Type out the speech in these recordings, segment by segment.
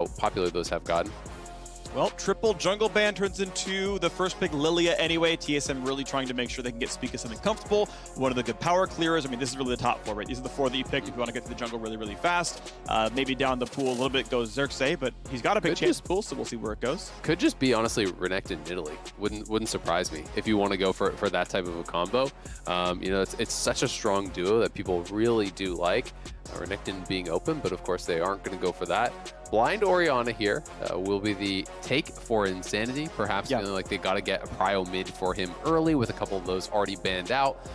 popular those have gotten. Well, triple jungle ban turns into the first pick Lillia anyway. TSM really trying to make sure they can get Spica something comfortable. One of the good power clearers. I mean, this is really the top four, right? These are the four that you picked if you want to get to the jungle really, really fast. Maybe down the pool a little bit goes Xerxe, but he's got a big chance pool, so we'll see where it goes. Could just be, honestly, Renekton Italy. Wouldn't surprise me if you want to go for that type of a combo. You know, it's such a strong duo that people really do like. Renekton being open, but of course they aren't going to go for that. Blind Orianna here will be the take for Insanity, perhaps feeling like they got to get a prio mid for him early with a couple of those already banned out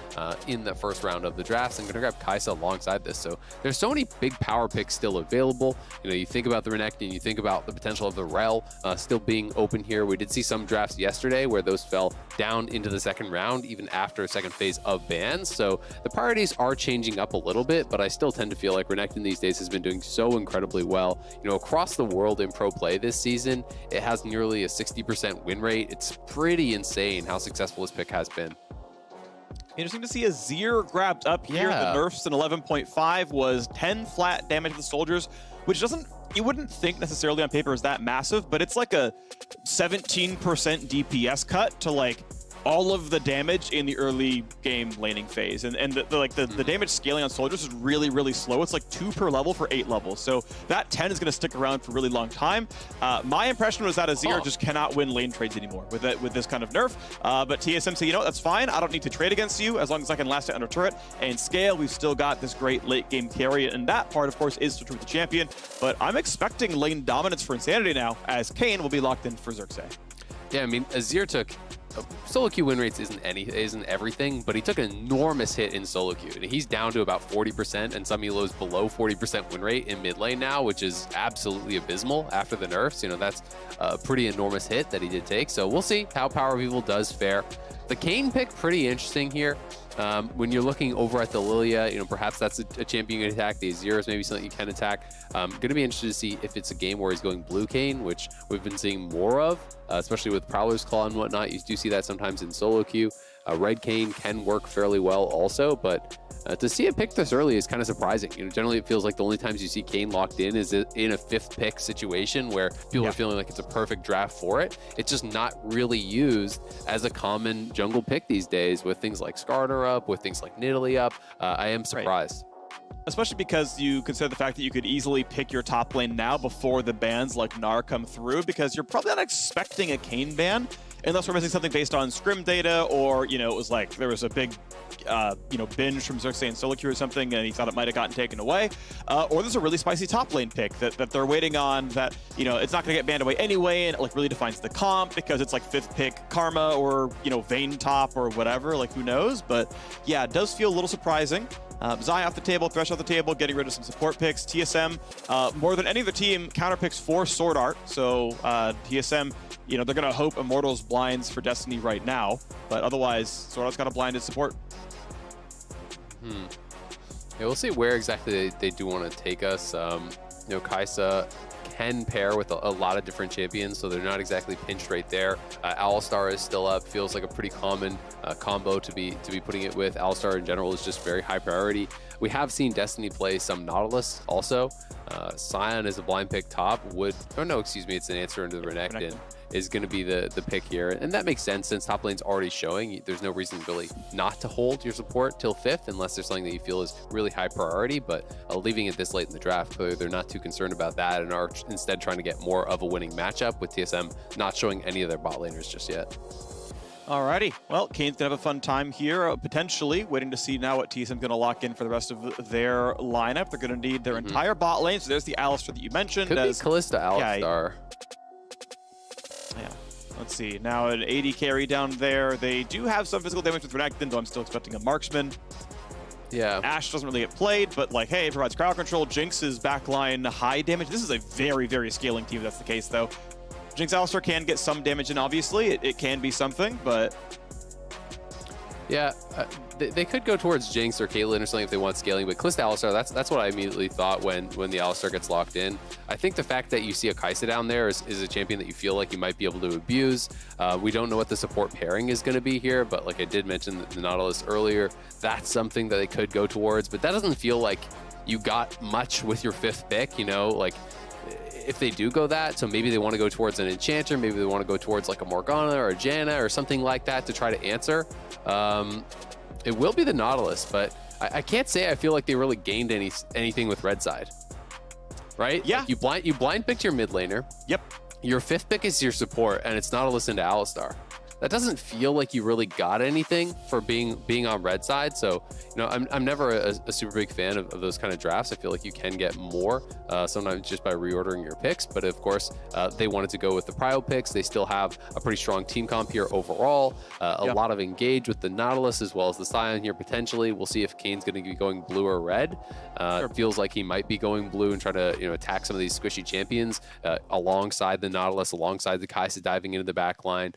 in the first round of the drafts. I'm going to grab Kaisa alongside this. So there's so many big power picks still available. You know, you think about the Renekton, you think about the potential of the Rel still being open here. We did see some drafts yesterday where those fell down into the second round, even after a second phase of bans. So the priorities are changing up a little bit, but I still tend to feel like Renekton these days has been doing so incredibly well. You know, across the world in pro play this season, it has nearly a 60% win rate. It's pretty insane how successful this pick has been. Interesting to see Azir grabbed up here. The nerfs in 11.5 was 10 flat damage to the soldiers, which doesn't, you wouldn't think necessarily on paper is that massive, but it's like a 17% DPS cut to like all of the damage in the early game laning phase. And the damage scaling on soldiers is really, really slow. It's like 2 per level for 8 levels. So that 10 is going to stick around for a really long time. My impression was that Azir just cannot win lane trades anymore with this kind of nerf. But TSM said, you know what, that's fine. I don't need to trade against you as long as I can last it under turret and scale. We've still got this great late game carry. And that part, of course, is to true the champion. But I'm expecting lane dominance for Insanity now, as Kayn will be locked in for Xerxe. Yeah, I mean, Azir took solo queue win rates isn't everything, but he took an enormous hit in solo queue. And he's down to about 40%, and some elos below 40% win rate in mid lane now, which is absolutely abysmal after the nerfs. You know, that's a pretty enormous hit that he did take. So we'll see how PowerOfEvil does fare. The Kane pick, pretty interesting here. When you're looking over at the Lillia, you know, perhaps that's a champion you can attack. The Azir is maybe something you can attack. Going to be interested to see if it's a game where he's going blue Kane, which we've been seeing more of, especially with Prowler's Claw and whatnot. You do see that sometimes in solo queue. Red Kane can work fairly well also, but to see it picked this early is kind of surprising. You know, generally it feels like the only times you see Kane locked in is in a 5th pick situation where people are feeling like it's a perfect draft for it. It's just not really used as a common jungle pick these days with things like SwordArt up, with things like Nidalee up. I am surprised. Especially because you consider the fact that you could easily pick your top lane now before the bans like Gnar come through, because you're probably not expecting a Kayn ban unless we're missing something based on scrim data, or, you know, it was like there was a big, you know, binge from Xerxe and solo queue or something, and he thought it might have gotten taken away. Or there's a really spicy top lane pick that they're waiting on that, you know, it's not going to get banned away anyway, and it like really defines the comp because it's like 5th pick Karma or, you know, Vayne top or whatever, like who knows. But yeah, it does feel a little surprising. Zai off the table, Thresh off the table, getting rid of some support picks. TSM, more than any other team, counter picks for SwordArt. So TSM, you know, they're going to hope Immortals blinds for Destiny right now, but otherwise, SwordArt's got a blinded support. Yeah, we'll see where exactly they do want to take us. You know, Kaisa can pair with a lot of different champions, so they're not exactly pinched right there. Alistar is still up, feels like a pretty common combo to be putting it with. Alistar in general is just very high priority. We have seen Destiny play some Nautilus also. Sion is a blind pick top. It's an answer into the Renekton. Is going to be the pick here. And that makes sense since top lane's already showing. There's no reason really not to hold your support till 5th unless there's something that you feel is really high priority, but leaving it this late in the draft, clearly they're not too concerned about that and are instead trying to get more of a winning matchup, with TSM not showing any of their bot laners just yet. Alrighty, well, Kane's gonna have a fun time here, potentially waiting to see now what TSM's gonna lock in for the rest of their lineup. They're gonna need their entire bot lane, so there's the Alistar that you mentioned. Could be Kalista Alistar. Yeah, let's see. Now an AD carry down there. They do have some physical damage with Renekton, though I'm still expecting a marksman. Yeah. Ashe doesn't really get played, but like, hey, it provides crowd control. Jinx's backline high damage. This is a very, very scaling team if that's the case, though. Jinx Alistar can get some damage in, obviously. It can be something, but... Yeah, they could go towards Jinx or Caitlyn or something if they want scaling, but Kalista Alistar, that's what I immediately thought when the Alistar gets locked in. I think the fact that you see a Kaisa down there is a champion that you feel like you might be able to abuse. We don't know what the support pairing is going to be here, but like I did mention the Nautilus earlier, that's something that they could go towards, but that doesn't feel like you got much with your 5th pick, you know? Like, if they do go that, so maybe they want to go towards an Enchanter, maybe they want to go towards like a Morgana or a Janna or something like that to try to answer. It will be the Nautilus, but I can't say I feel like they really gained anything with red side. Right? Yeah. Like you blind picked your mid laner. Yep. Your 5th pick is your support, and it's Nautilus into Alistar. That doesn't feel like you really got anything for being on red side. So, I'm never a super big fan of those kind of drafts. I feel like you can get more sometimes just by reordering your picks. But of course, they wanted to go with the prio picks. They still have a pretty strong team comp here overall. A lot of engage with the Nautilus as well as the Sion here potentially. We'll see if Kane's going to be going blue or red. It feels like he might be going blue and try to attack some of these squishy champions alongside the Nautilus, alongside the Kaisa diving into the back line.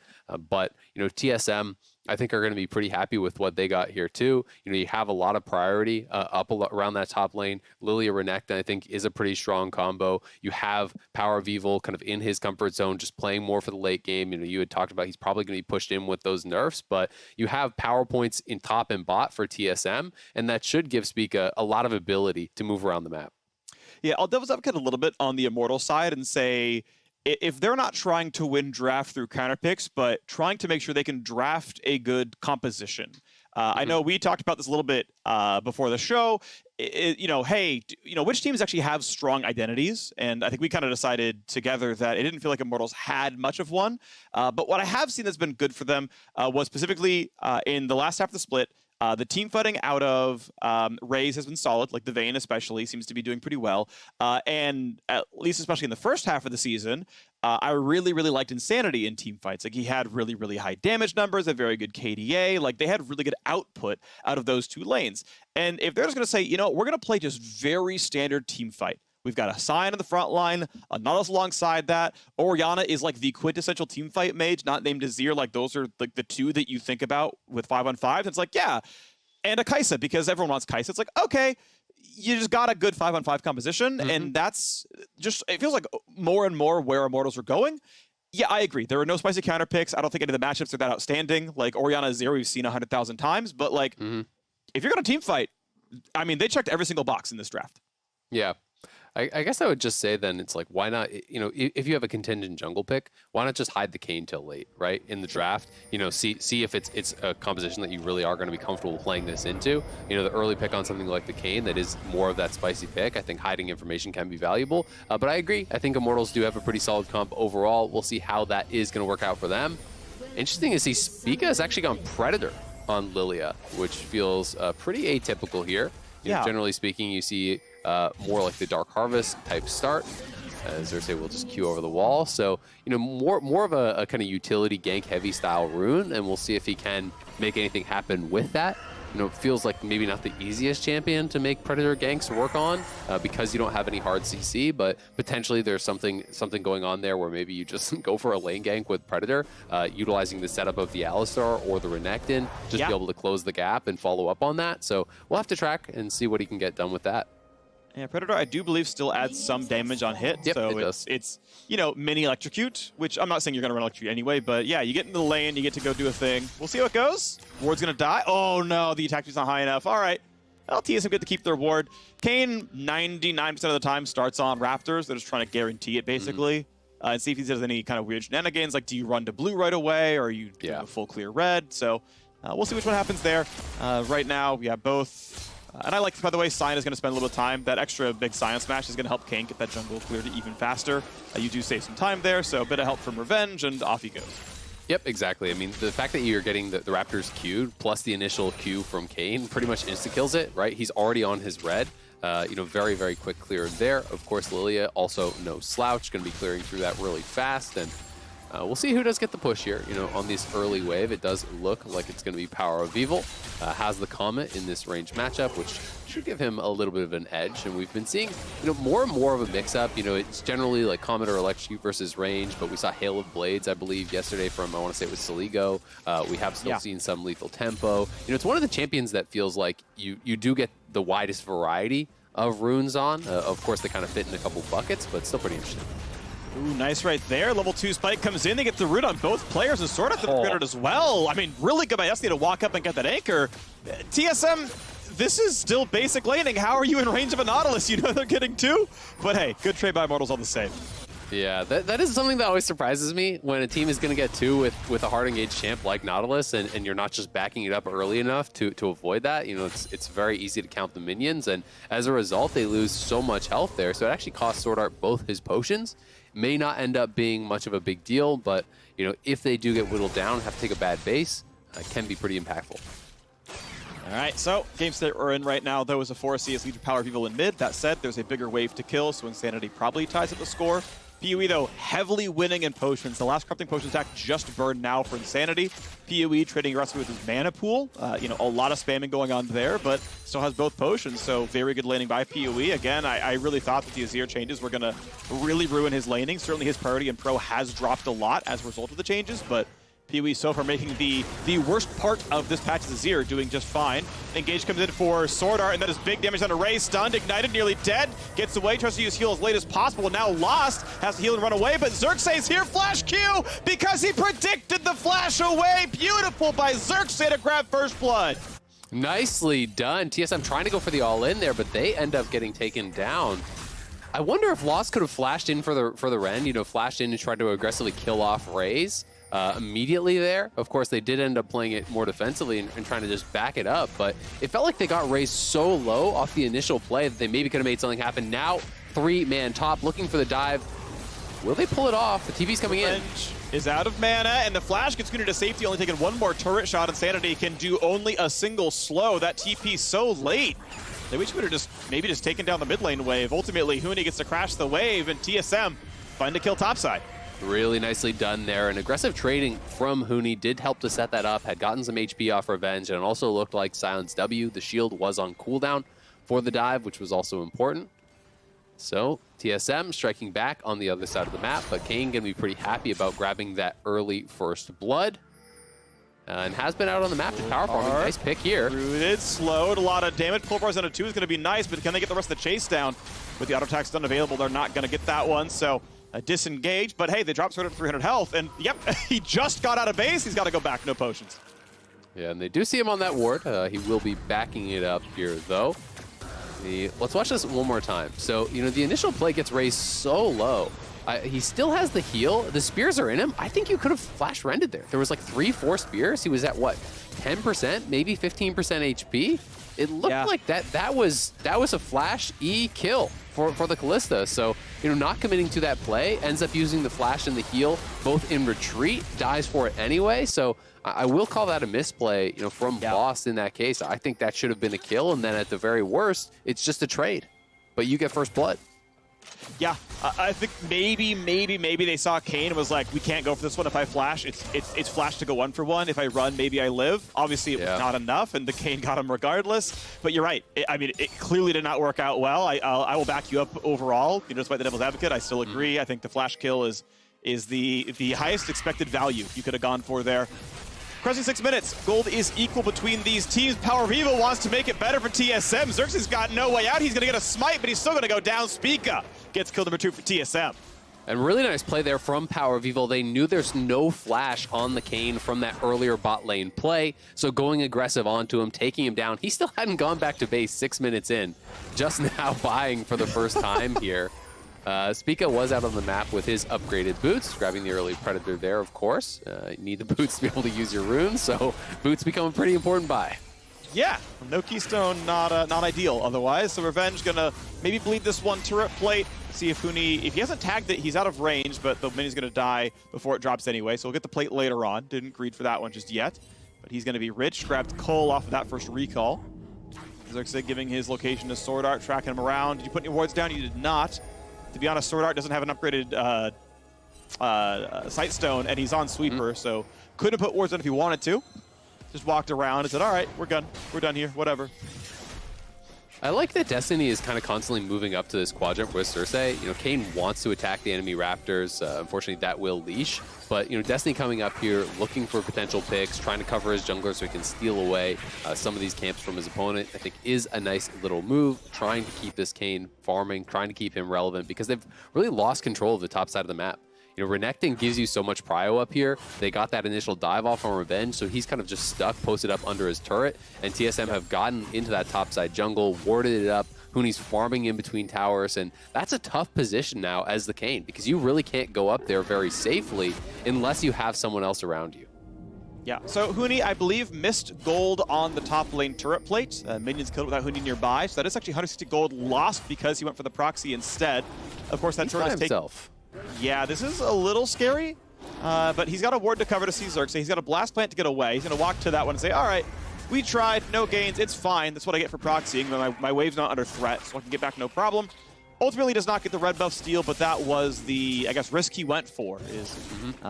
But TSM, I think, are going to be pretty happy with what they got here too. You have a lot of priority up around that top lane. Lillia Renekton, I think, is a pretty strong combo. You have PowerOfEvil kind of in his comfort zone, just playing more for the late game. You had talked about he's probably going to be pushed in with those nerfs, but you have power points in top and bot for TSM, and that should give Spica a lot of ability to move around the map. Yeah, I'll devil's advocate a little bit on the Immortal side and say, if they're not trying to win draft through counter picks, but trying to make sure they can draft a good composition. I know we talked about this a little bit before the show. Which teams actually have strong identities? And I think we kind of decided together that it didn't feel like Immortals had much of one. But what I have seen that's been good for them was specifically in the last half of the split, the team fighting out of Raes has been solid, like the Vayne especially seems to be doing pretty well. And at least especially in the first half of the season, I really, really liked Insanity in team fights. Like he had really, really high damage numbers, a very good KDA. Like they had really good output out of those two lanes. And if they're just going to say, we're going to play just very standard team fight. We've got a Sion in the front line, a Nautilus alongside that. Orianna is like the quintessential team fight mage, not named Azir. Like those are like the two that you think about with 5-on-5. It's like, yeah. And a Kaisa, because everyone wants Kaisa. It's like, okay, you just got a good 5-on-5 composition. And that's just, it feels like more and more where Immortals are going. Yeah, I agree. There are no spicy counter picks. I don't think any of the matchups are that outstanding. Like Orianna Azir, we've seen 100,000 times. But like, if you're going to team fight, I mean, they checked every single box in this draft. Yeah. I guess I would just say then it's like, why not, if you have a contingent jungle pick, why not just hide the Kayn till late, right? In the draft, see if it's a composition that you really are going to be comfortable playing this into. The early pick on something like the Kayn that is more of that spicy pick, I think hiding information can be valuable. But I agree. I think Immortals do have a pretty solid comp overall. We'll see how that is going to work out for them. Interesting to see Spica has actually gone Predator on Lillia, which feels pretty atypical here. Generally speaking, you see more like the Dark Harvest type start. As Xerxe will just queue over the wall. So, more of a kind of utility gank heavy style rune, and we'll see if he can make anything happen with that. It feels like maybe not the easiest champion to make Predator ganks work on because you don't have any hard CC, but potentially there's something going on there where maybe you just go for a lane gank with Predator, utilizing the setup of the Alistar or the Renekton, just be able to close the gap and follow up on that. So we'll have to track and see what he can get done with that. Yeah, Predator, I do believe, still adds some damage on hit. Yep, so it does. It's mini electrocute, which I'm not saying you're going to run electrocute anyway, but yeah, you get into the lane, you get to go do a thing. We'll see how it goes. Ward's going to die. Oh no, the attack speed's not high enough. All right. Well, TSM get to keep their ward. Kayn, 99% of the time, starts on Raptors. They're just trying to guarantee it, basically. And see if he does any kind of weird shenanigans, like do you run to blue right away, or are you doing a full clear red? So we'll see which one happens there. Right now, we have both. And I like, by the way, Sion is going to spend a little time. That extra big Sion smash is going to help Kayn get that jungle cleared even faster. You do save some time there, so a bit of help from Revenge, and off he goes. Yep, exactly. I mean, the fact that you're getting the Raptors queued, plus the initial queue from Kayn, pretty much insta-kills it, right? He's already on his red. Very, very quick clear there. Of course, Lillia, also no slouch, going to be clearing through that really fast. And we'll see who does get the push here. On this early wave, it does look like it's going to be PowerOfEvil. Has the Comet in this range matchup, which should give him a little bit of an edge. And we've been seeing, more and more of a mix-up. It's generally like Comet or Electrocute versus range, but we saw Hail of Blades, I believe, yesterday from, I want to say it was Soligo. We have still seen some lethal tempo. It's one of the champions that feels like you do get the widest variety of runes on. Of course, they kind of fit in a couple buckets, but still pretty interesting. Ooh, nice right there. Level 2 Spike comes in. They get the root on both players, and SwordArt the granted as well. I mean, really good by Esty to walk up and get that anchor. TSM, this is still basic laning. How are you in range of a Nautilus? They're getting two. But hey, good trade by Immortals all the same. Yeah, that is something that always surprises me when a team is going to get two with a hard engaged champ like Nautilus, and you're not just backing it up early enough to avoid that. You know, it's very easy to count the minions, and as a result, they lose so much health there. So it actually costs SwordArt both his potions. May not end up being much of a big deal, but you know, if they do get whittled down, have to take a bad base, can be pretty impactful. All right, so game state we're in right now, though, is a 4CS lead to PowerOfEvil in mid. That said, there's a bigger wave to kill, so Insanity probably ties up the score. PoE, though, heavily winning in potions. The last corrupting potion attack just burned now for Insanity. PoE trading aggressively with his mana pool. You know, a lot of spamming going on there, but still has both potions, so very good laning by PoE. Again, I really thought that the Azir changes were going to really ruin his laning. Certainly his priority in pro has dropped a lot as a result of the changes, but PoE so far making the worst part of this patch is Azir doing just fine. Engage comes in for SwordArt, and that is big damage on a Raes. Stunned, ignited, nearly dead. Gets away, tries to use heal as late as possible. Now lost, has to heal and run away, but Xerxe is here. Flash Q because he predicted the flash away. Beautiful by Xerxe to grab first blood. Nicely done. TSM trying to go for the all-in there, but they end up getting taken down. I wonder if Lost could have flashed in for the Ren, you know, flashed in and tried to aggressively kill off Raes. Immediately there. Of course, they did end up playing it more defensively and trying to just back it up, but it felt like they got Raes so low off the initial play that they maybe could have made something happen. Now, 3-man top, looking for the dive. Will they pull it off? The TV's coming in. Is out of mana, and the flash gets scooted to safety, only taking one more turret shot. Insanity can do only a single slow. That TP so late. They wish we would have maybe just taken down the mid lane wave. Ultimately, Huni gets to crash the wave, and TSM find a kill topside. Really nicely done there. And aggressive trading from Huni did help to set that up, had gotten some HP off Revenge, and it also looked like Silence W. The shield was on cooldown for the dive, which was also important. So TSM striking back on the other side of the map, but Kane going to be pretty happy about grabbing that early first blood. And has been out on the map to power farming. Nice pick here. Rooted, slowed, a lot of damage. Pull bars on a 2 is going to be nice, but can they get the rest of the chase down? With the auto attack stun available, they're not going to get that one, so disengaged, but hey, they dropped SwordArt 300 health, and yep, he just got out of base. He's got to go back, no potions. Yeah, and they do see him on that ward. He will be backing it up here, though. Let's watch this one more time. So, you know, the initial play gets raised so low. He still has the heal. The spears are in him. I think you could have flash rended there. There was like 3-4 spears. He was at what, 10%, maybe 15% HP. It looked like that was a flash E kill for the Kalista. So, you know, not committing to that play, ends up using the flash and the heal both in retreat, dies for it anyway. So I will call that a misplay, you know, from Lost in that case. I think that should have been a kill, and then at the very worst, it's just a trade. But you get first blood. Yeah, I think maybe they saw Kane and was like, we can't go for this one. If I flash, it's flash to go 1-for-1. If I run, maybe I live. Obviously, it was not enough, and the Kane got him regardless. But you're right. I mean, it clearly did not work out well. I will back you up overall. You know, despite the devil's advocate, I still agree. I think the flash kill is the highest expected value you could have gone for there. Crushing 6 minutes. Gold is equal between these teams. PowerOfEvil wants to make it better for TSM. Xerxe's got no way out. He's going to get a smite, but he's still going to go down. Spica gets kill number 2 for TSM. And really nice play there from PowerOfEvil. They knew there's no flash on the Kane from that earlier bot lane play, so going aggressive onto him, taking him down. He still hadn't gone back to base 6 minutes in, just now buying for the first time here. Spica was out on the map with his upgraded boots, grabbing the early Predator there, of course. You need the boots to be able to use your runes, so boots become a pretty important buy. Yeah, no Keystone, not ideal otherwise. So Revenge gonna maybe bleed this one turret plate, see if Huni, if he hasn't tagged it, he's out of range, but the minion's gonna die before it drops anyway, so we'll get the plate later on. Didn't greed for that one just yet, but he's gonna be rich. Grabbed Cole off of that first recall. Xerxe giving his location to SwordArt, tracking him around. Did you put any wards down? You did not. To be honest, SwordArt doesn't have an upgraded Sight Stone, and he's on Sweeper, so couldn't put wards on if he wanted to. Just walked around and said, all right, we're done here, whatever. I like that Destiny is kind of constantly moving up to this quadrant with Xerxe. You know, Kane wants to attack the enemy Raptors. Unfortunately, that will leash. But, you know, Destiny coming up here, looking for potential picks, trying to cover his jungler so he can steal away some of these camps from his opponent, I think is a nice little move. Trying to keep this Kane farming, trying to keep him relevant, because they've really lost control of the top side of the map. You know, Renekton gives you so much prio up here. They got that initial dive off on Revenge, so he's kind of just stuck, posted up under his turret, and TSM have gotten into that topside jungle, warded it up. Huni's farming in between towers, and that's a tough position now as the Kayn, because you really can't go up there very safely unless you have someone else around you. Yeah, so Huni, I believe, missed gold on the top lane turret plate. Minions killed without Huni nearby, so that is actually 160 gold lost because he went for the proxy instead. Of course, that turret is taken. Yeah, this is a little scary, but he's got a ward to cover to see Xerxe. He's got a blast plant to get away. He's going to walk to that one and say, all right, we tried, no gains, it's fine. That's what I get for proxying. My wave's not under threat, so I can get back no problem. Ultimately does not get the red buff steal, but that was the, I guess, risk he went for, is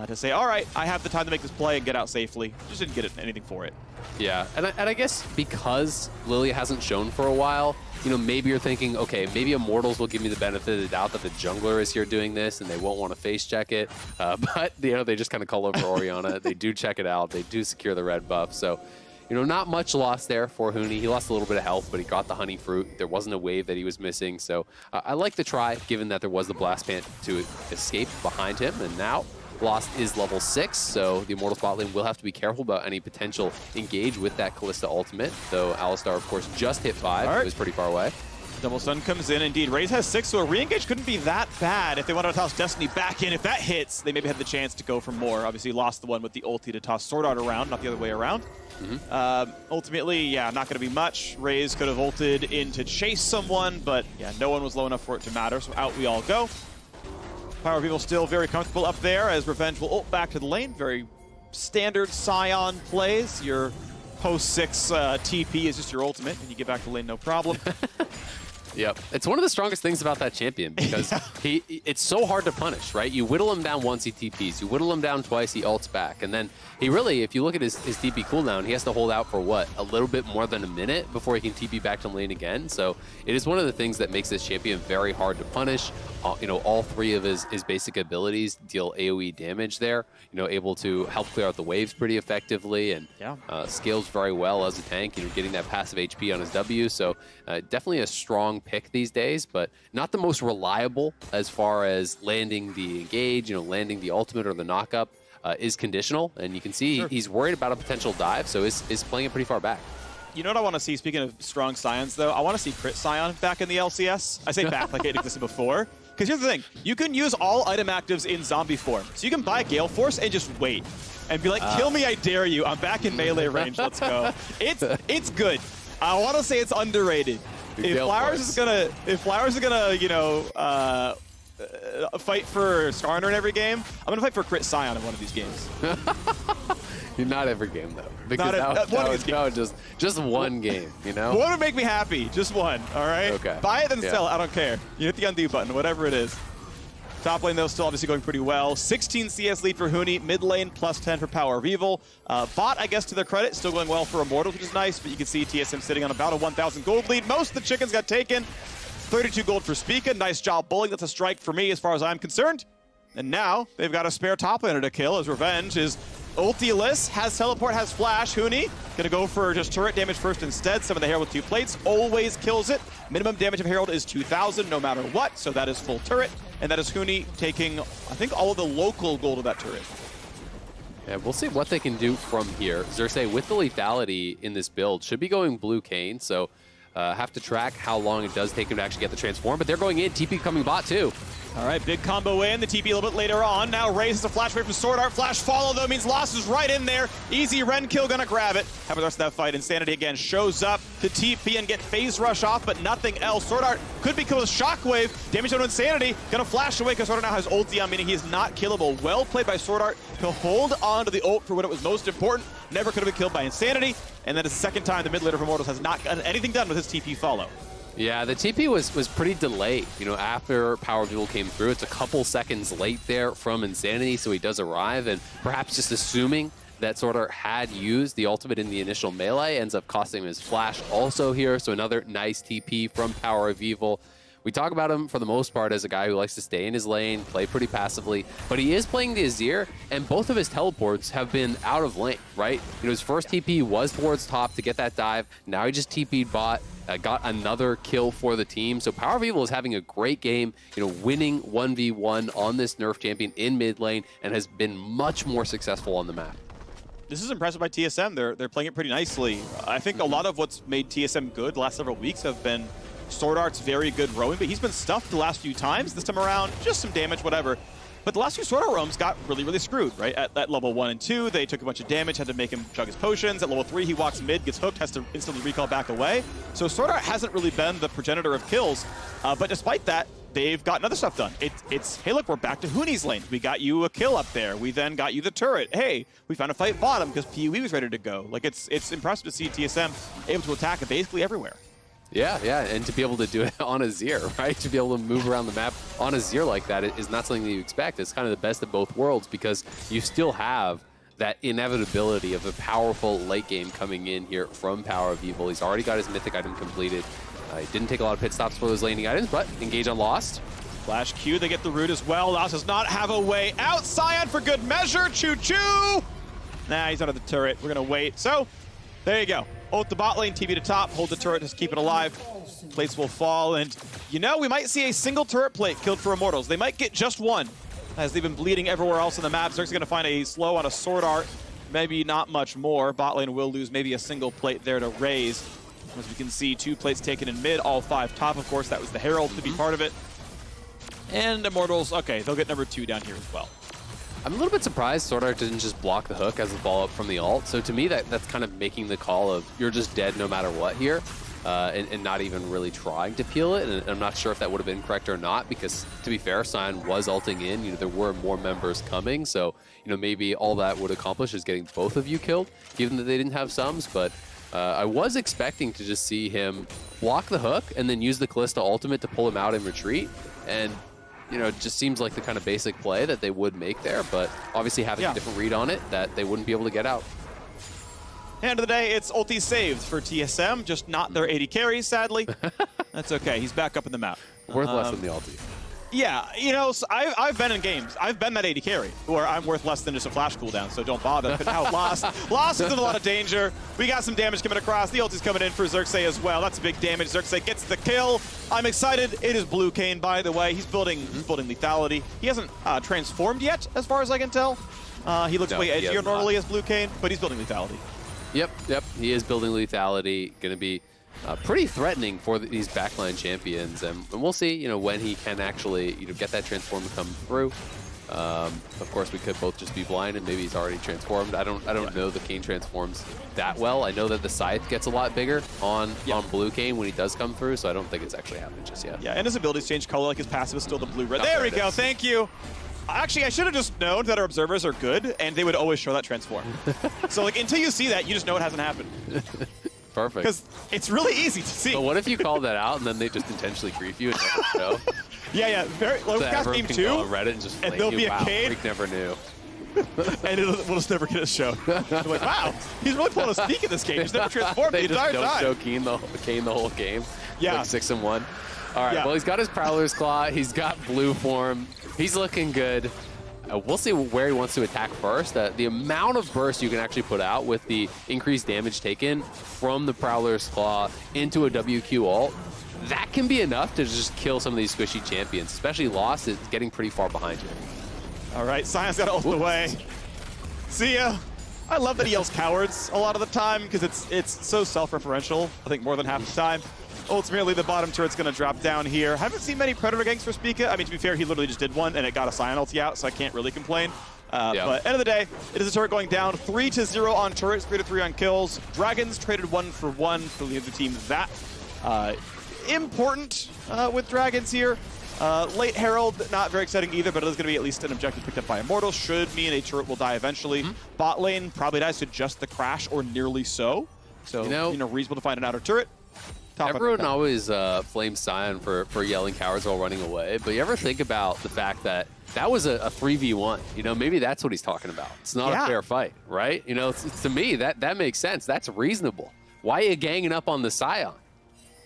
to say, all right, I have the time to make this play and get out safely. Just didn't get anything for it. Yeah, and I guess because Lillia hasn't shown for a while, you know, maybe you're thinking, okay, maybe Immortals will give me the benefit of the doubt that the jungler is here doing this and they won't want to face check it. But, you know, they just kind of call over Orianna. They do check it out. They do secure the red buff. So, you know, not much loss there for Huni. He lost a little bit of health, but he got the honey fruit. There wasn't a wave that he was missing. So I like the try, given that there was the blast plant to escape behind him. And now Lost is level 6, so the Immortals bot lane will have to be careful about any potential engage with that Kalista ultimate. Though Alistar, of course, just hit 5. Right. It was pretty far away. Double Stun comes in, indeed. Raes has 6, so a re-engage couldn't be that bad if they wanted to toss Destiny back in. If that hits, they maybe had the chance to go for more. Obviously, lost the one with the ulti to toss SwordArt around, not the other way around. Ultimately, yeah, not going to be much. Raes could have ulted in to chase someone, but yeah, no one was low enough for it to matter, so out we all go. PowerOfEvil still very comfortable up there as Revenge will ult back to the lane. Very standard Sion plays. Your post-6 TP is just your ultimate, and you get back to lane no problem. Yep. It's one of the strongest things about that champion because it's so hard to punish, right? You whittle him down once, he TPs. You whittle him down twice, he ults back. And then he really, if you look at his TP cooldown, he has to hold out for what? A little bit more than a minute before he can TP back to lane again. So it is one of the things that makes this champion very hard to punish. You know, all 3 of his basic abilities deal AoE damage there. You know, able to help clear out the waves pretty effectively and scales very well as a tank, you know, getting that passive HP on his W. So definitely a strong pick these days, but not the most reliable as far as landing the engage, you know, landing the ultimate or the knockup is conditional. And you can see he's worried about a potential dive, so is playing it pretty far back. You know what I want to see, speaking of strong Sions, though? I want to see crit Sion back in the LCS. I say back like it existed before. Because here's the thing, you can use all item actives in zombie form. So you can buy Gale Force and just wait. And be like, kill me, I dare you. I'm back in melee range, let's go. It's good. I want to say it's underrated. If Flowers is gonna, you know, fight for Skarner in every game, I'm gonna fight for crit Sion in one of these games. Not every game though, because that was just one game, you know. One would make me happy, just one. All right. Okay. Buy it and sell it. I don't care. You hit the undo button, whatever it is. Top lane though, still obviously going pretty well. 16 CS lead for Huni. Mid lane plus 10 for PowerOfEvil. Bot, I guess to their credit, still going well for Immortals, which is nice. But you can see TSM sitting on about a 1,000 gold lead. Most of the chickens got taken. 32 gold for Spica. Nice job bowling. That's a strike for me as far as I'm concerned. And now they've got a spare top laner to kill as Revenge is ultiless, has teleport, has flash. Huni gonna go for just turret damage first instead. Some of the Herald with 2 plates always kills it. Minimum damage of Herald is 2,000 no matter what, so that is full turret. And that is Huni taking, I think, all of the local gold of that turret. Yeah, we'll see what they can do from here. Xerxe, with the lethality in this build, should be going blue Kane, so have to track how long it does take him to actually get the transform, but they're going in, TP coming bot too. All right, big combo in, the TP a little bit later on. Now Raes is a flash away from SwordArt. Flash follow, though, means Lost is right in there. Easy Ren kill, gonna grab it. How about the rest of that fight? Insanity again shows up to TP and get phase rush off, but nothing else. SwordArt could be killed with Shockwave. Damage on Insanity, gonna flash away because SwordArt now has ulti on, meaning he is not killable. Well played by SwordArt to hold on to the ult for when it was most important. Never could have been killed by Insanity. And then a second time, the mid laner of Immortals has not gotten anything done with his TP follow. Yeah, the TP was pretty delayed. You know, after PowerOfEvil came through, it's a couple seconds late there from Insanity, so he does arrive, and perhaps just assuming that SwordArt had used the ultimate in the initial melee, ends up costing him his flash also here, so another nice TP from PowerOfEvil. We talk about him for the most part as a guy who likes to stay in his lane, play pretty passively, but he is playing the Azir, and both of his teleports have been out of lane, right? You know, his first TP was towards top to get that dive. Now he just TP'd bot, got another kill for the team. So PowerOfEvil is having a great game, you know, winning 1v1 on this nerf champion in mid lane, and has been much more successful on the map. This is impressive by TSM. They're playing it pretty nicely. I think a lot of what's made TSM good the last several weeks have been SwordArt's very good roaming, but he's been stuffed the last few times. This time around, just some damage, whatever. But the last few SwordArt roams got really, really screwed, right? At level 1 and 2, they took a bunch of damage, had to make him chug his potions. At level 3, he walks mid, gets hooked, has to instantly recall back away. So SwordArt hasn't really been the progenitor of kills, but despite that, they've gotten other stuff done. It's, hey, look, we're back to Huni's lane. We got you a kill up there. We then got you the turret. Hey, we found a fight bottom because PUE was ready to go. Like, it's impressive to see TSM able to attack basically everywhere. Yeah, and to be able to do it on Azir, right? To be able to move around the map on Azir like that is not something that you expect. It's kind of the best of both worlds because you still have that inevitability of a powerful late game coming in here from PowerOfEvil. He's already got his mythic item completed. He didn't take a lot of pit stops for those laning items, but engage on Lost. Flash Q, they get the root as well. Lost does not have a way out. Sion for good measure. Choo-choo! Nah, he's under the turret. We're going to wait. So, there you go. Ult the bot lane, TV to top, hold the turret, just keep it alive. Plates will fall, and you know, we might see a single turret plate killed for Immortals. They might get just one, as they've been bleeding everywhere else in the map. Xerxe going to find a slow on a SwordArt, maybe not much more. Bot lane will lose maybe a single plate there to Raes. As we can see, 2 plates taken in mid, all 5 top, of course. That was the Herald to be part of it. And Immortals, okay, they'll get number 2 down here as well. I'm a little bit surprised SwordArt didn't just block the hook as a follow-up from the ult. So to me, that's kind of making the call of you're just dead no matter what here, and not even really trying to peel it. And I'm not sure if that would have been correct or not, because to be fair, Sion was ulting in. You know, there were more members coming, so you know maybe all that would accomplish is getting both of you killed, given that they didn't have sums. But I was expecting to just see him block the hook and then use the Kalista ultimate to pull him out and retreat. And you know, it just seems like the kind of basic play that they would make there, but obviously having a different read on it that they wouldn't be able to get out. End of the day, it's ulti saved for TSM, just not their 80 carries, sadly. That's okay, he's back up in the map. Worth less than the ulti. Yeah, you know, so I've been in games. I've been that 80 carry, where I'm worth less than just a flash cooldown, so don't bother. But now Lost is in a lot of danger. We got some damage coming across. The ulti's coming in for Xerxe as well. That's big damage. Xerxe gets the kill. I'm excited. It is blue Kane, by the way. He's building lethality. He hasn't transformed yet, as far as I can tell. He looks way edgier normally as blue Kane, but he's building lethality. Yep. He is building lethality. Going to be pretty threatening for these backline champions, and we'll see, you know, when he can actually, you know, get that transform to come through. Of course, we could both just be blind, and maybe he's already transformed. I don't know the Kane transforms that well. I know that the scythe gets a lot bigger on blue Kane when he does come through, so I don't think it's actually happened just yet. Yeah, and his abilities change color, like his passive is still the blue-red. There we go. Thank you. Actually, I should have just known that our observers are good, and they would always show that transform. So, like, until you see that, you just know it hasn't happened. Perfect. Because it's really easy to see. But what if you call that out and then they just intentionally grief you and never show? Yeah. Very, so cast game 2. Go on Reddit and just there'll be a Kane. Phreak never knew. And we'll just never get a show. They're like, wow, he's really pulling a speak in this game. He's never transformed the entire time. They just don't show Kane the whole game. Yeah. Like 6-1. All right, well, he's got his Prowler's Claw. He's got blue form. He's looking good. We'll see where he wants to attack first. The amount of burst you can actually put out with the increased damage taken from the Prowler's Claw into a WQ ult, that can be enough to just kill some of these squishy champions, especially Lost is getting pretty far behind you. All right, Sion's got to ult away. See ya. I love that he yells cowards a lot of the time because it's so self-referential, I think more than half the time. Ultimately, the bottom turret's going to drop down here. Haven't seen many Predator ganks for Spica. I mean, to be fair, he literally just did one, and it got a Sion ulti out, so I can't really complain. But end of the day, it is a turret going down. 3-0 on turrets, 3-3 on kills. Dragons traded 1-for-1 for the other team. That important with Dragons here. Late Herald, not very exciting either, but it is going to be at least an objective picked up by Immortals. Should mean a turret will die eventually. Bot lane probably dies to just the crash or nearly so. So, you know, reasonable to find an outer turret. Everyone always flames Sion for yelling cowards while running away, but you ever think about the fact that that was a 3v1? You know, maybe that's what he's talking about. It's not a fair fight, right? You know, to me, that makes sense. That's reasonable. Why are you ganging up on the Sion?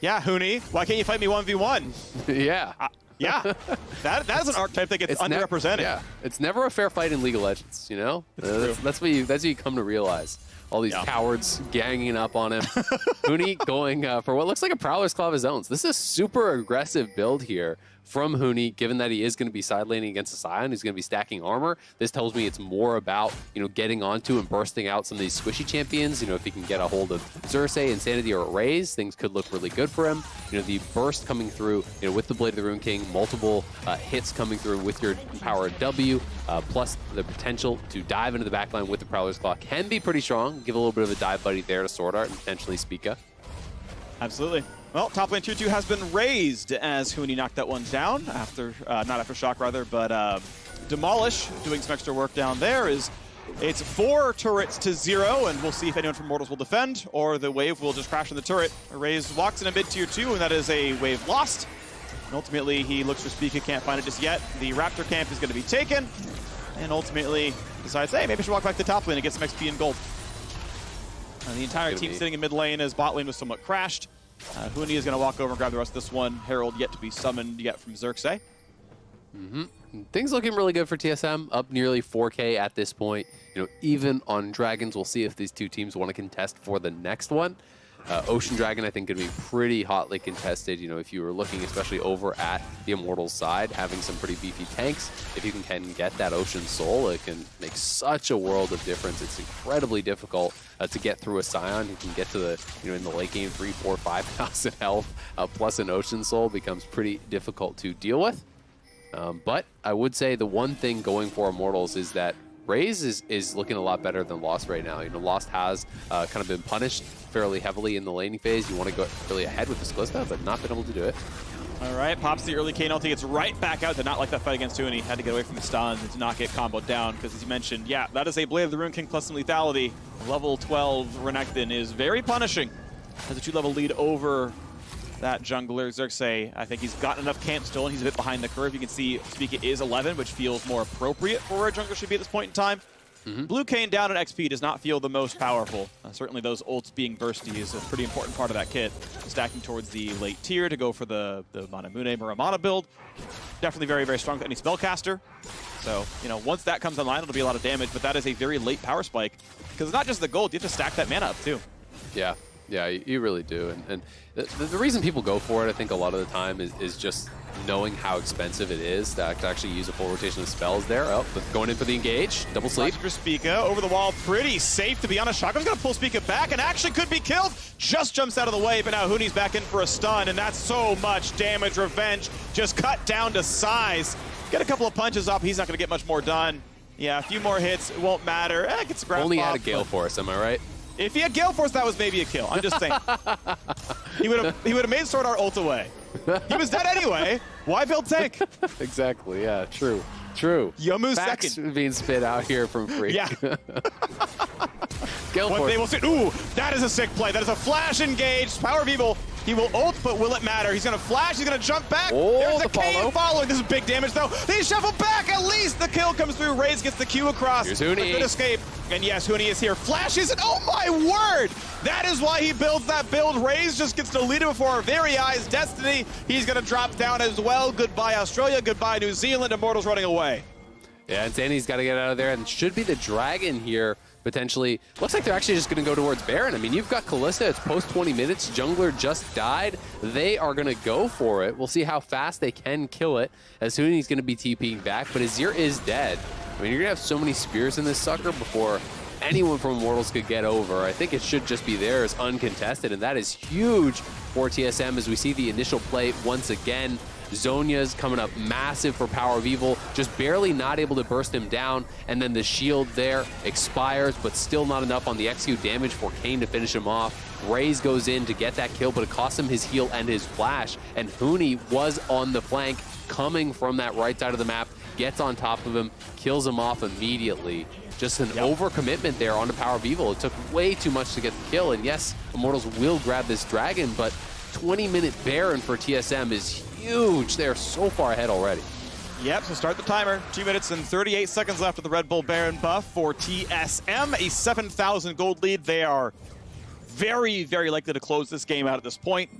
Yeah, Huni, why can't you fight me 1v1? Yeah. Yeah, that is an archetype that gets underrepresented. Yeah, it's never a fair fight in League of Legends, you know? That's what you come to realize. All these cowards ganging up on him. Huni going for what looks like a Prowler's Claw of his own. So this is a super aggressive build here from Huni, given that he is going to be side laning against a Sion who's going to be stacking armor. This tells me it's more about, getting onto and bursting out some of these squishy champions. If he can get a hold of Xerxe, Insanity, or Raes, things could look really good for him. The burst coming through, with the Blade of the Rune King, multiple hits coming through with your power W, plus the potential to dive into the backline with the Prowler's Claw can be pretty strong. Give a little bit of a dive buddy there to SwordArt and potentially Spica. Absolutely. Well, top lane tier 2 has been raised as Huni knocked that one down after, not after Shock rather, but Demolish doing some extra work down there. It's 4 turrets to 0, and we'll see if anyone from Immortals will defend or the wave will just crash on the turret. Raes walks in a mid tier 2, and that is a wave lost. And ultimately, he looks for Spica, can't find it just yet. The Raptor camp is going to be taken, and ultimately decides, hey, maybe I should walk back to the top lane and get some XP and gold. And the entire team sitting in mid lane as bot lane was somewhat crashed. Huni is going to walk over and grab the rest of this one. Herald yet to be summoned yet from Xerxe. Things looking really good for TSM, up nearly 4K at this point. Even on Dragons, we'll see if these two teams want to contest for the next one. Ocean Dragon, I think, going to be pretty hotly contested. If you were looking especially over at the Immortals side, having some pretty beefy tanks, if you can get that Ocean Soul, it can make such a world of difference. It's incredibly difficult to get through a Sion who can get to the, in the late game, 3,000, 4,000, 5,000 health, plus an Ocean Soul becomes pretty difficult to deal with. But I would say the one thing going for Immortals is that Raes is looking a lot better than Lost right now. Lost has kind of been punished fairly heavily in the laning phase. You want to go really ahead with this Kalista, but not been able to do it. All right, pops the early Kayn ulti, gets right back out. Did not like that fight against Huni. Had to get away from the stun and to not get comboed down because, as you mentioned, yeah, that is a Blade of the Rune King plus some lethality. Level 12 Renekton is very punishing. Has a 2-level lead over that jungler. Xerxe, I think he's gotten enough camp still, and he's a bit behind the curve. You can see Spica is 11, which feels more appropriate for where a jungler should be at this point in time. Blue Kayn down in XP does not feel the most powerful. Certainly those ults being bursty is a pretty important part of that kit. Stacking towards the late tier to go for the Manamune Muramana build. Definitely very, very strong with any spellcaster. So, once that comes online, it'll be a lot of damage, but that is a very late power spike. Because it's not just the gold, you have to stack that mana up too. Yeah. Yeah, you really do. And the reason people go for it, I think a lot of the time is just knowing how expensive it is to actually use a full rotation of spells there. Oh, going in for the engage. Double sleep. For Spica, over the wall, pretty safe to be honest. Shotgun's going to pull Spica back and actually could be killed. Just jumps out of the way, but now Huni's back in for a stun, and that's so much damage. Revenge just cut down to size. Get a couple of punches up, he's not going to get much more done. Yeah, a few more hits, it won't matter. Gets a grab. Only off, had a Gale Force, am I right? If he had Gale Force, that was maybe a kill. I'm just saying. he would have made SwordArt ult away. He was dead anyway. Why build tank? Exactly. Yeah. True. True. Youmu's Facts second being spit out here from Phreak. Yeah. Gale Force. They will see. Ooh, that is a sick play. That is a flash engage. PowerOfEvil. He will ult, but will it matter? He's going to flash. He's going to jump back. Oh, there's a Kayn following. This is big damage, though. They shuffle back. At least the kill comes through. Raes gets the Q across. Here's Huni. Good escape. And yes, Huni is here. Flashes, and oh my word! That is why he builds that build. Raes just gets deleted before our very eyes. Destiny, he's going to drop down as well. Goodbye, Australia. Goodbye, New Zealand. Immortals running away. Yeah, and Sandy's got to get out of there. And should be the Dragon here, potentially. Looks like they're actually just going to go towards Baron. I mean, you've got Kalista. It's post 20 minutes. Jungler just died. They are going to go for it. We'll see how fast they can kill it, as Huni's going to be TPing back. But Azir is dead. I mean, you're going to have so many spears in this sucker before anyone from Immortals could get over. I think it should just be theirs uncontested, and that is huge for TSM as we see the initial play once again. Zhonya's coming up massive for PowerOfEvil, just barely not able to burst him down, and then the shield there expires, but still not enough on the XQ damage for Kane to finish him off. Raes goes in to get that kill, but it costs him his heal and his flash, and Huni was on the flank, coming from that right side of the map, gets on top of him, kills him off immediately. Just an overcommitment there onto PowerOfEvil. It took way too much to get the kill, and yes, Immortals will grab this Dragon, but 20-minute Baron for TSM is huge. They're so far ahead already. Yep, so start the timer. 2 minutes and 38 seconds left of the Red Bull Baron buff for TSM. A 7,000 gold lead. They are very, very likely to close this game out at this point.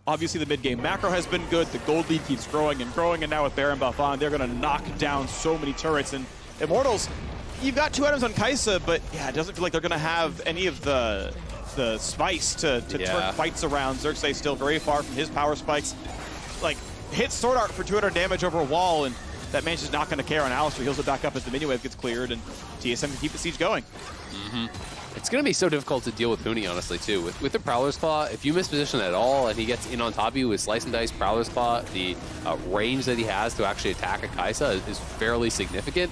Obviously, the mid-game macro has been good. The gold lead keeps growing, and now with Baron buff on, they're going to knock down so many turrets. And Immortals, you've got 2 items on Kaisa, but yeah, it doesn't feel like they're going to have any of the spice to turn fights around. Xerxe still very far from his power spikes. Like, hits SwordArt for 200 damage over a wall, and that man's just not going to care on Alistar. Heals it back up as the minion wave gets cleared, and TSM can keep the siege going. It's going to be so difficult to deal with Huni, honestly, too. With the Prowler's Claw, if you misposition at all and he gets in on top of you with Slice and Dice, Prowler's Claw, the range that he has to actually attack a Kaisa is fairly significant.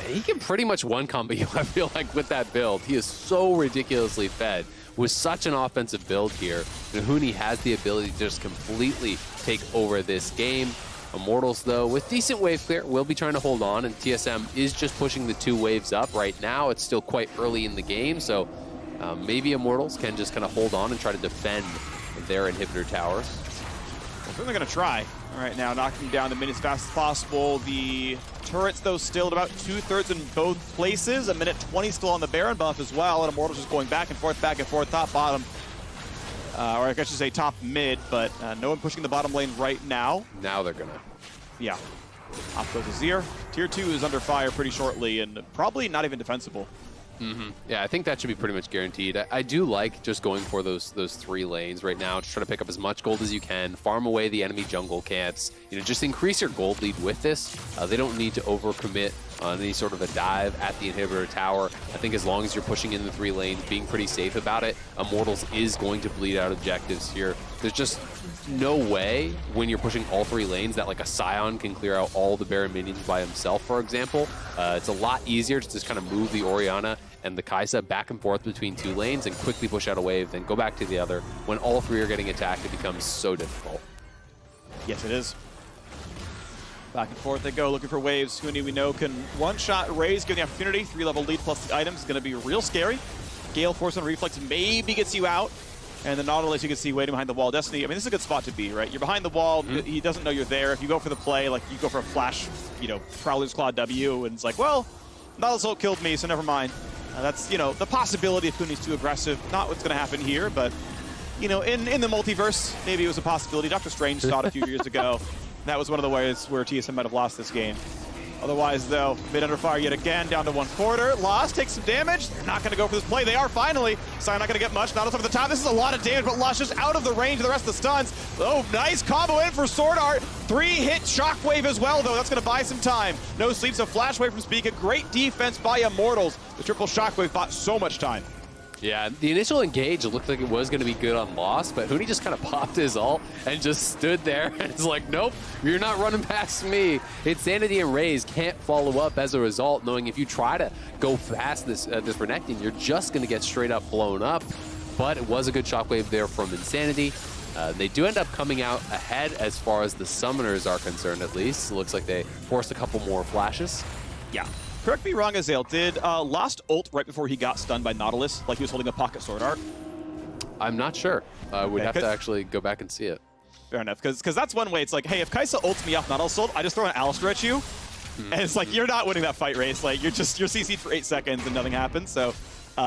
He can pretty much one-combo you, I feel like, with that build. He is so ridiculously fed with such an offensive build here. And Huni has the ability to just completely take over this game. Immortals, though, with decent wave clear, will be trying to hold on, and TSM is just pushing the 2 waves up right now. It's still quite early in the game, so maybe Immortals can just kind of hold on and try to defend their inhibitor towers. Well, certainly going to try. All right, now knocking down the mid as fast as possible. The turrets, though, still at about 2/3 in both places. A minute 20 still on the Baron buff as well, and Immortals just going back and forth, top, bottom. Or I should say top mid, but no one pushing the bottom lane right now. Now they're gonna. Yeah. Off goes Azir. Tier 2 is under fire pretty shortly and probably not even defensible. Yeah, I think that should be pretty much guaranteed. I do like just going for those 3 lanes right now, just try to pick up as much gold as you can, farm away the enemy jungle camps, just increase your gold lead with this. They don't need to overcommit on any sort of a dive at the inhibitor tower. I think as long as you're pushing in the 3 lanes, being pretty safe about it, Immortals is going to bleed out objectives here. There's just no way when you're pushing all 3 lanes that like a Sion can clear out all the Baron minions by himself, for example. It's a lot easier to just kind of move the Orianna and the Kaisa back and forth between 2 lanes and quickly push out a wave, then go back to the other. When all 3 are getting attacked, it becomes so difficult. Yes, it is. Back and forth they go, looking for waves. Huni, we know, can one-shot Raes, given the opportunity. 3-level lead plus the items is going to be real scary. Gale Force on Reflex maybe gets you out. And the Nautilus, you can see waiting behind the wall. Destiny, I mean, this is a good spot to be, right? You're behind the wall. He doesn't know you're there. If you go for the play, like you go for a flash, Prowler's Claw W, and it's like, well, Nautilus ult killed me, so never mind. That's, the possibility if Huni's too aggressive. Not what's going to happen here, but, in the multiverse, maybe it was a possibility. Dr. Strange saw it a few years ago. That was one of the ways where TSM might have lost this game. Otherwise, though, mid under fire yet again, down to 1/4. Lost takes some damage. They're not going to go for this play. They are finally. Sion not going to get much. Nautilus over the top. This is a lot of damage, but Lost just out of the range of the rest of the stuns. Oh, nice combo in for SwordArt. 3-hit shockwave as well, though. That's going to buy some time. No sleep, so flash wave from Spica. Great defense by Immortals. The triple shockwave bought so much time. Yeah, the initial engage looked like it was going to be good on Lost, but Huni just kind of popped his ult and just stood there and it's like, nope, you're not running past me. Insanity and Raes can't follow up as a result, knowing if you try to go past this Renekton, you're just going to get straight up blown up. But it was a good shockwave there from Insanity. They do end up coming out ahead as far as the summoners are concerned, at least. It looks like they forced a couple more flashes. Yeah. Correct me wrong, Azael. Did Lost ult right before he got stunned by Nautilus, like he was holding a pocket SwordArt? I'm not sure. We'd have to actually go back and see it. Fair enough, because that's one way. It's like, hey, if Kaisa ults me off Nautilus ult, I just throw an Alistar at you, and it's like, you're not winning that fight race. Like, you're CC'd for 8 seconds and nothing happens. So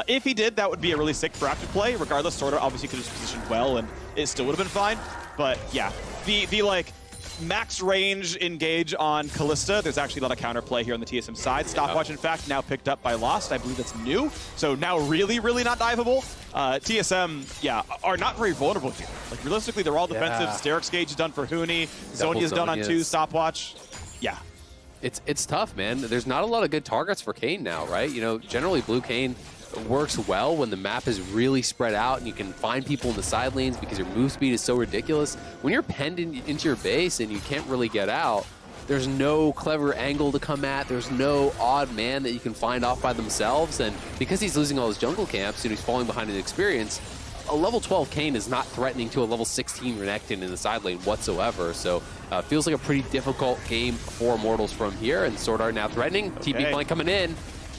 if he did, that would be a really sick proactive play. Regardless, SwordArt obviously could have positioned well, and it still would have been fine. But yeah, the like, max range engage on Kalista. There's actually a lot of counterplay here on the TSM side. Stopwatch, in fact, now picked up by Lost. I believe that's new. So now really, really not diveable. TSM, yeah, are not very vulnerable here. Like, realistically, they're all defensive. Xerxe gauge is done for Huni. Zhonya's done on 2. Stopwatch. Yeah. It's tough, man. There's not a lot of good targets for Kane now, right? Generally, blue Kane works well when the map is really spread out and you can find people in the side lanes because your move speed is so ridiculous. When you're penned into your base and you can't really get out, there's no clever angle to come at. There's no odd man that you can find off by themselves. And because he's losing all his jungle camps and he's falling behind in experience, a level 12 Kane is not threatening to a level 16 Renekton in the side lane whatsoever. So it feels like a pretty difficult game for Immortals from here. And SwordArt now threatening. Okay. TP flank coming in.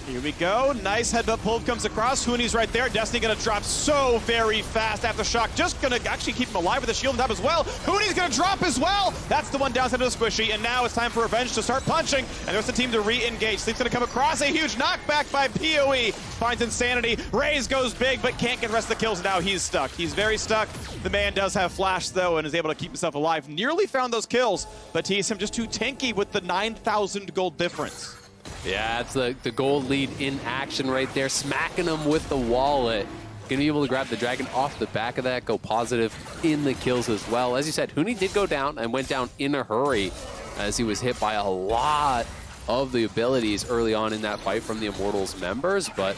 Here we go. Nice headbutt pull comes across. Huni's right there. Destiny going to drop so very fast after shock. Just going to actually keep him alive with the shield on top as well. Huni's going to drop as well. That's the one downside of the squishy. And now it's time for Revenge to start punching. And there's the team to re-engage. Sleep's going to come across. A huge knockback by PoE. Finds Insanity. Raes goes big, but can't get the rest of the kills now. He's stuck. He's very stuck. The man does have flash, though, and is able to keep himself alive. Nearly found those kills, but TSM just too tanky with the 9,000 gold difference. Yeah, it's the gold lead in action right there, smacking him with the wallet. Gonna be able to grab the Dragon off the back of that, go positive in the kills as well. As you said, Huni did go down and went down in a hurry as he was hit by a lot of the abilities early on in that fight from the Immortals members, but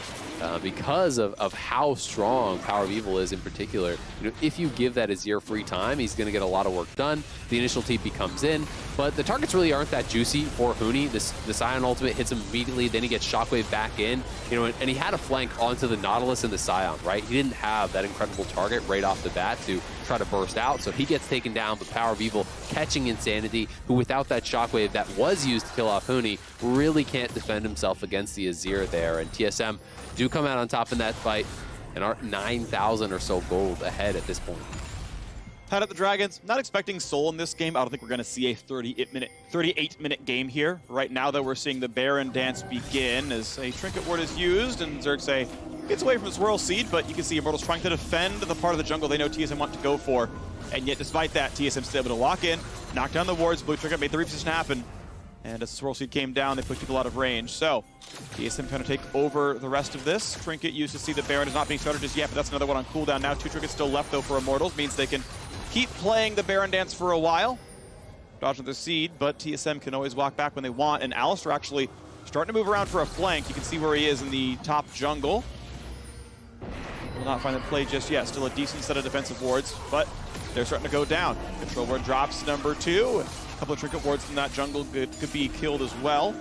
because of how strong PowerOfEvil is in particular, if you give that Azir free time, he's going to get a lot of work done. The initial TP comes in, but the targets really aren't that juicy for Huni. The Sion ultimate hits him immediately, then he gets Shockwave back in, and he had a flank onto the Nautilus and the Sion, right? He didn't have that incredible target right off the bat to try to burst out, so he gets taken down, but PowerOfEvil catching Insanity, who without that Shockwave that was used to kill off Huni, really can't defend himself against the Azir there, and TSM do come out on top in that fight and are 9,000 or so gold ahead at this point. Head at the Dragons. Not expecting Soul in this game. I don't think we're going to see a 38-minute game here. Right now, though, we're seeing the Baron dance begin as a Trinket Ward is used, and Xerxe gets away from his Swirl Seed, but you can see Immortals trying to defend the part of the jungle they know TSM want to go for. And yet, despite that, TSM still able to walk in, knock down the wards. Blue Trinket made the reposition happen. And as the Swirl Seed came down, they pushed people out of range. So, TSM trying to take over the rest of this. Trinket used to see the Baron is not being started just yet, but that's another one on cooldown now. 2 Trinkets still left, though, for Immortals. Means they can keep playing the Baron dance for a while. Dodging the Seed, but TSM can always walk back when they want. And Alistar actually starting to move around for a flank. You can see where he is in the top jungle. Will not find the play just yet. Still a decent set of defensive wards, but they're starting to go down. Control ward drops number 2. A couple of Trinket wards from that jungle could be killed as well.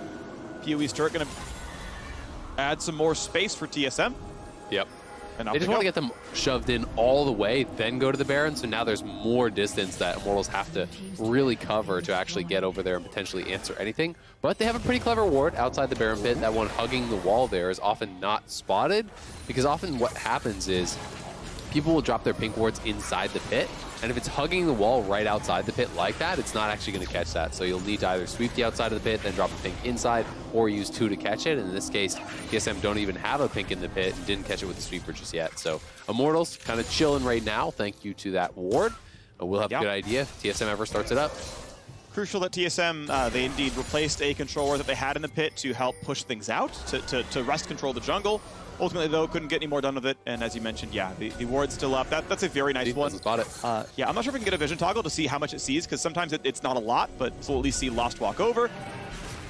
PoE's turret going to add some more space for TSM. Yep. And they just want to get them shoved in all the way, then go to the Baron, so now there's more distance that Immortals have to really cover to actually get over there and potentially answer anything. But they have a pretty clever ward outside the Baron pit. That one hugging the wall there is often not spotted, because often what happens is people will drop their pink wards inside the pit, and if it's hugging the wall right outside the pit like that, it's not actually going to catch that. So you'll need to either sweep the outside of the pit, then drop a pink inside, or use 2 to catch it. And in this case, TSM don't even have a pink in the pit and didn't catch it with the sweeper just yet. So Immortals kind of chilling right now, thank you to that ward. We'll have a good idea if TSM ever starts it up. Crucial that TSM, they indeed replaced a controller that they had in the pit to help push things out, to rest control the jungle. Ultimately, though, couldn't get any more done with it. And as you mentioned, yeah, the ward's still up. That's a very nice one. Spot it. Yeah, I'm not sure if we can get a vision toggle to see how much it sees, because sometimes it's not a lot, but we'll at least see Lost walk over.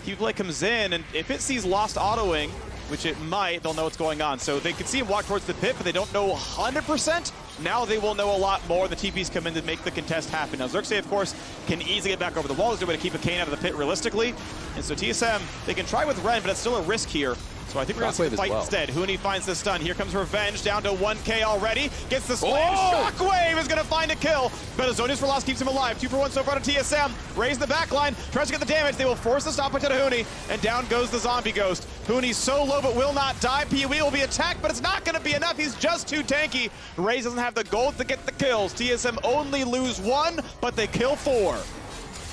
Play comes in, and if it sees Lost autoing, which it might, they'll know what's going on. So they can see him walk towards the pit, but they don't know 100%. Now they will know a lot more. The TPs come in to make the contest happen. Now, Xerxe, of course, can easily get back over the wall. There's no way to keep a Kayn out of the pit realistically. And so TSM, they can try with Ren, but it's still a risk here. So I think we're going to see the fight instead. Huni finds the stun. Here comes Revenge, down to 1k already. Gets the slam. Shockwave is going to find a kill. But Azonius for loss keeps him alive. 2 for 1 so far to TSM. Raise the back line. Tries to get the damage. They will force the stop to Huni. And down goes the zombie ghost. Huni's so low but will not die. PoE will be attacked, but it's not going to be enough. He's just too tanky. Raes doesn't have the gold to get the kills. TSM only lose 1, but they kill 4.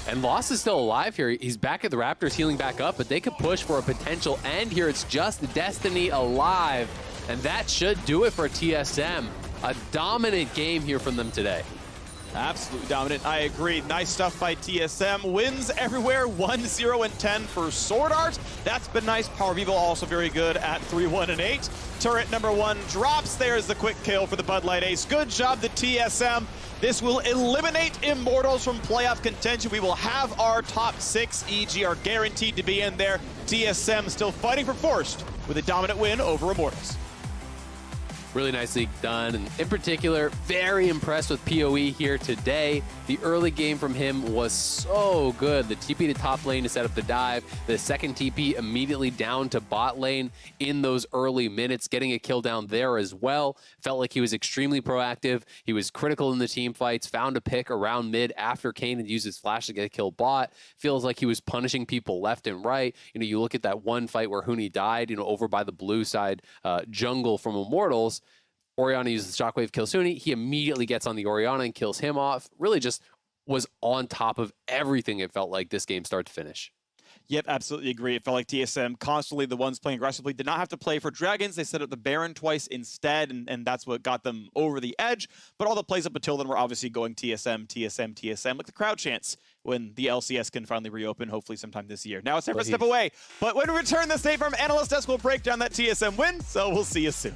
And Lost is still alive here. He's back at the Raptors, healing back up, but they could push for a potential end here. It's just Destiny alive, and that should do it for TSM. A dominant game here from them today. Absolutely dominant. I agree. Nice stuff by TSM. Wins everywhere. 1-0-10 for SwordArt. That's been nice. PowerOfEvil also very good at 3-1-8. Turret number 1 drops. There's the quick kill for the Bud Light Ace. Good job to TSM. This will eliminate Immortals from playoff contention. We will have our top 6. EG are guaranteed to be in there. TSM still fighting for first with a dominant win over Immortals. Really nicely done, and in particular, very impressed with PoE here today. The early game from him was so good. The TP to top lane to set up the dive, the second TP immediately down to bot lane in those early minutes, getting a kill down there as well. Felt like he was extremely proactive. He was critical in the team fights, found a pick around mid after Kane had used his flash to get a kill bot. Feels like he was punishing people left and right. You look at that one fight where Huni died, over by the blue side jungle from Immortals. Orianna uses the Shockwave, kills Huni. He immediately gets on the Orianna and kills him off. Really just was on top of everything, it felt like, this game start to finish. Yep, absolutely agree. It felt like TSM, constantly the ones playing aggressively, did not have to play for Dragons. They set up the Baron twice instead, and that's what got them over the edge. But all the plays up until then were obviously going TSM, TSM, TSM, like the crowd chants when the LCS can finally reopen, hopefully sometime this year. Now it's time for a step away. But when we return this day from Analyst Desk, we'll break down that TSM win, so we'll see you soon.